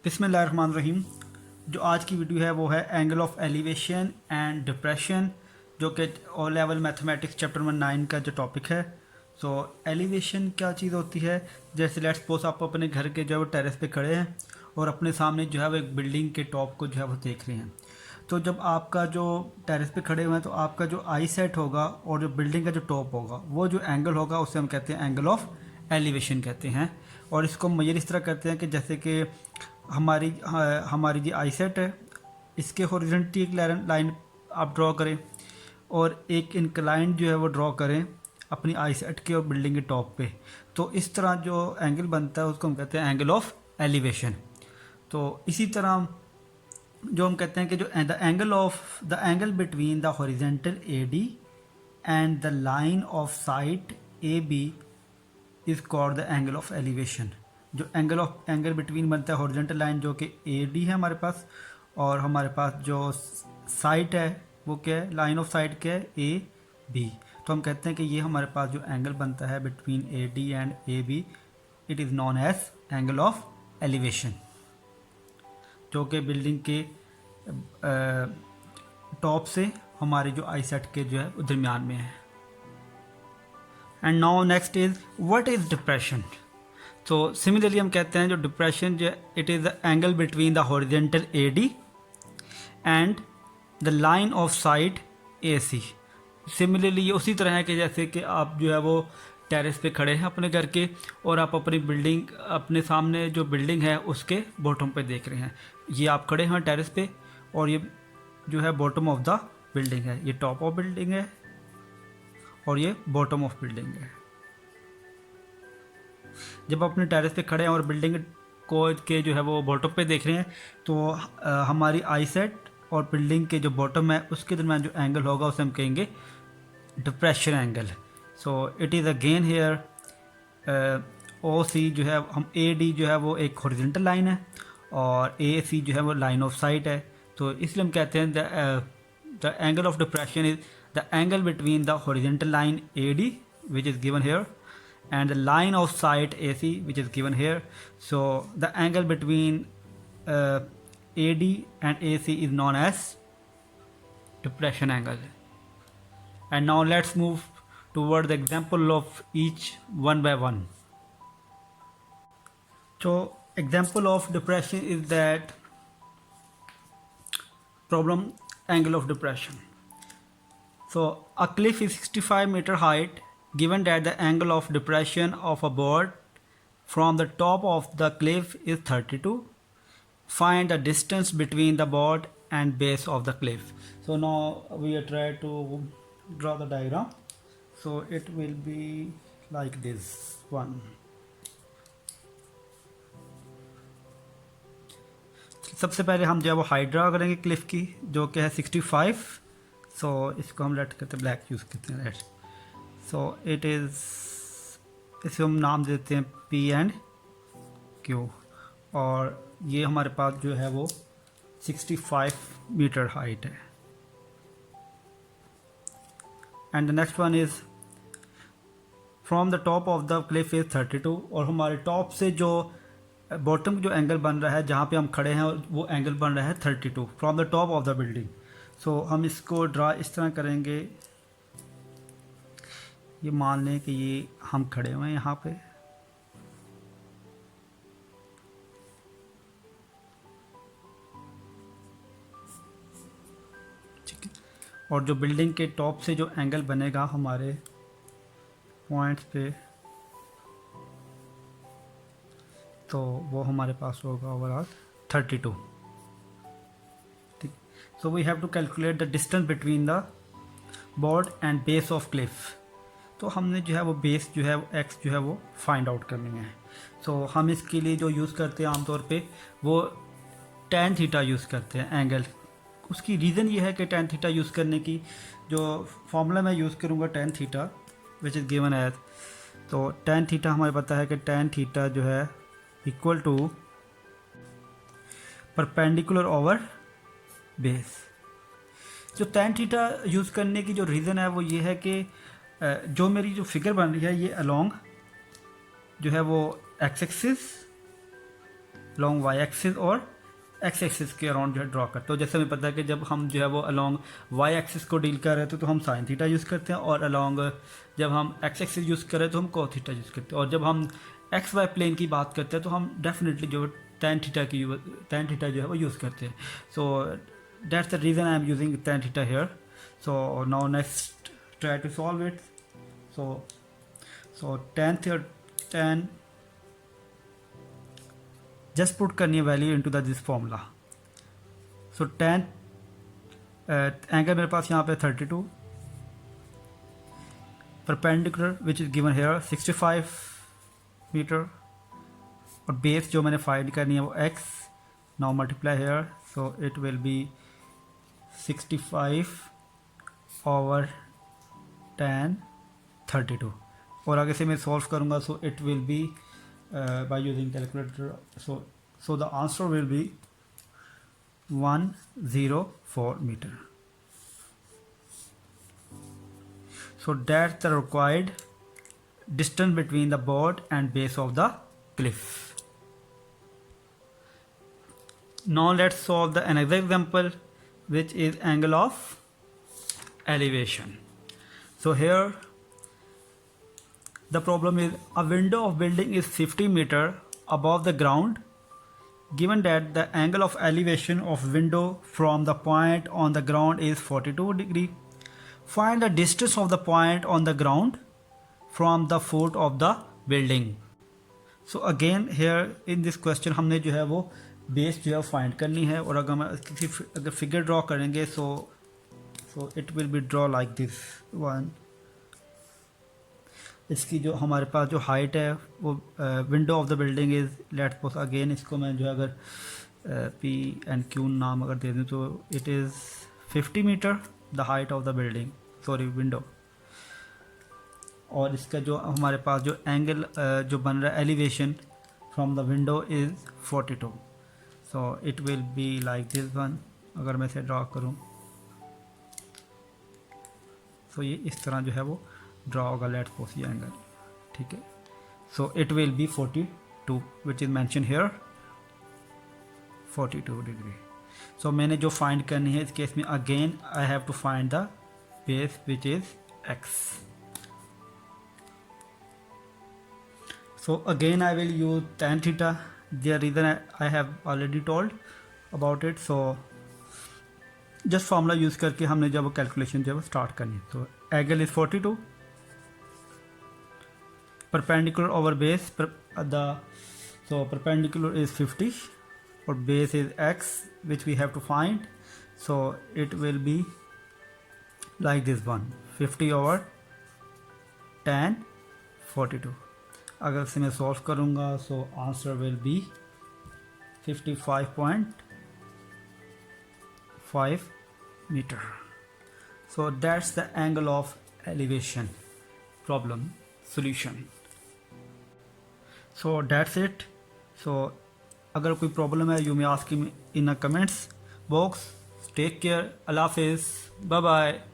बिस्मिल्लाहिर्रहमानिर्रहीम। जो आज की वीडियो है वो है angle of elevation and depression, जो कि O level mathematics chapter number 9 का जो टॉपिक है। सो एलिवेशन क्या चीज़ होती है? जैसे लेट्स सपोज आप अपने घर के जो है वो टेरेस पे खड़े हैं और अपने सामने जो है वो एक बिल्डिंग के टॉप को जो है वो देख रहे हैं। तो जब आपका जो टेरेस पे खड़े हुए हैं तो आपका जो आई सेट होगा और जो बिल्डिंग का जो टॉप होगा वो जो एंगल होगा उसे हम कहते हैं एंगल ऑफ एलिवेशन कहते हैं। और इसको मेजर इस तरह करते हैं कि जैसे कि हमारी जो आई सेट है इसके हॉरिजॉन्टली एक लाइन आप ड्रॉ करें और एक इंक्लाइन जो है वो ड्रॉ करें अपनी आई सेट के और बिल्डिंग के टॉप पे। तो इस तरह जो एंगल बनता है उसको हम कहते हैं एंगल ऑफ एलिवेशन। तो इसी तरह जो हम कहते हैं कि जो the angle between the horizontal A D and the line of sight A B is called the angle of elevation. जो एंगल बिटवीन बनता है हॉरिजॉन्टल लाइन जो कि ए डी है हमारे पास, और हमारे पास जो साइट है वो क्या है, लाइन ऑफ साइट क्या है, ए बी। तो हम कहते हैं कि ये हमारे पास जो एंगल बनता है between A D and A B, it is known as angle of elevation, जो कि बिल्डिंग के टॉप से हमारे जो आई सेट के जो है वो दरमियान में है। And now next is what is depression. तो सिमिलरली हम कहते हैं जो डिप्रेशन जो it is the angle between the horizontal A D and the line of sight A C. Similarly ये उसी तरह है कि जैसे कि आप जो है वो टेरेस पे खड़े हैं अपने घर के और आप अपनी बिल्डिंग, अपने सामने जो बिल्डिंग है उसके बॉटम पे देख रहे हैं। ये आप खड़े हैं टेरेस पे और ये जो है बॉटम ऑफ द बिल्डिंग है, ये टॉप ऑफ बिल्डिंग है और ये बॉटम ऑफ बिल्डिंग है। जब आप अपने टेरेस पे खड़े हैं और बिल्डिंग को के जो है वो बॉटम पे देख रहे हैं तो हमारी आई सेट और बिल्डिंग के जो बॉटम है उसके दरमियान जो एंगल होगा उसे हम कहेंगे depression angle. So it is again here O C जो है हम ए डी जो है वो एक हॉरिजॉन्टल लाइन है और ए सी जो है वो लाइन ऑफ साइट है। तो इसलिए हम कहते हैं the angle of depression is the angle between the horizontal line A D which is given hair and the line of sight AC which is given here. So the angle between AD and AC is known as depression angle. And now let's move toward the example of each one by one. So example of depression is that problem angle of depression. So a cliff is 65-meter height. Given that the angle of depression of a board from the top of the cliff is 32, find the distance between the board and base of the cliff. So now we are trying to draw the diagram. So it will be like this one. सबसे पहले हम जो है वो height draw करेंगे Cliff की जो कि है 65। सो इसको हम लेट करते हैं ब्लैक यूज़ करते हैं लेट। सो इट इज़, इसे हम नाम देते हैं पी एंड क्यू और ये हमारे पास जो है वो 65 मीटर हाइट है। And the next one is from the top of the Cliff is 32 और हमारे टॉप से जो बॉटम जो एंगल बन रहा है जहाँ पे हम खड़े हैं वो एंगल बन रहा है 32 from the top of the building. So हम इसको ड्रा इस तरह करेंगे, ये मान लें कि ये हम खड़े हुए हैं यहाँ पे ठीक है, और जो बिल्डिंग के टॉप से जो एंगल बनेगा हमारे पॉइंट्स पे तो वो हमारे पास होगा ओवरऑल 32 ठीक। So we have to calculate the distance between the board and base of cliff. तो हमने जो है वो बेस जो है वो एक्स जो है वो फाइंड आउट करनी है। सो हम इसके लिए जो यूज़ करते हैं आमतौर पे वो tan थीटा यूज़ करते हैं एंगल। उसकी रीज़न ये है कि tan थीटा यूज़ करने की जो फार्मूला मैं यूज़ करूँगा tan theta which is given as, तो tan थीटा हमें पता है कि tan थीटा जो है equal to perpendicular over base. जो tan थीटा यूज़ करने की जो रीज़न है वो ये है कि जो मेरी जो फिगर बन रही है ये अलोंग जो है वो X axis along Y axis और एक्स एक्सिस के अराउंड जो है ड्रॉ करते हो। जैसे हमें पता है कि जब हम जो है वो अलॉन्ग वाई एक्सिस को डील कर रहे थे तो हम साइन थीटा यूज़ करते हैं, और अलॉन्ग जब हम एक्स एक्सिस यूज़ कर रहे हैं तो हम कोस थीटा यूज़ करते हैं, और जब हम एक्स वाई प्लेन की बात करते हैं तो हम डेफिनेटली जो tan थीटा जो है वो यूज़ करते हैं। So that's the reason I am using tan theta here. So now next try to solve it. So tan just put करनी है value into the this formula. So tan angle मेरे पास यहाँ पे 32, perpendicular which is given here 65 meter, और base जो मैंने find करनी है वो x, now multiply here, so it will be 65 over tan 32, और आगे से मैं सॉल्व करूँगा, सो it will B by using calculator, so the answer will be 104 meter. So that's the required distance between the board and base of the cliff. Now let's solve the another example, which is angle of elevation. So here the problem is a window of building is 50 meter above the ground. Given that the angle of elevation of window from the point on the ground is 42 degree, find the distance of the point on the ground from the foot of the building. So again here in this question हमने जो है वो base जो है find करनी है, और अगर फिगर ड्रॉ करेंगे so it will be draw like this one. इसकी जो हमारे पास जो हाइट है वो window of the building is let's suppose, again इसको मैं जो है अगर पी एंड क्यू नाम अगर दे दूँ तो it is 50 meter the height of the building, sorry window, और इसका जो हमारे पास जो एंगल जो बन रहा है elevation from the window is 42, so it will be like this one. अगर मैं इसे ड्रॉ करूँ तो ये इस तरह जो है वो ड्रॉ होगा, लेट्स सपोज ये एंगल, ठीक है। So it will be 42 which is mentioned here 42 degree. So मैंने जो फाइंड करनी है इस केस में again I have to find the base which is x. So again I will use tan theta, the reason I have already told about it. So just formula use करके हमने जब calculation जब start करनी, तो angle is 42, perpendicular over base so perpendicular is 50 or base is x which we have to find, so it will be like this one 50 over tan 42. अगर से मैं solve करूँगा so answer will be 55.5 meter. So that's the angle of elevation problem solution. So that's it. So अगर कोई problem है you may ask him in a comments box. Take care. Allah Hafiz. Bye bye.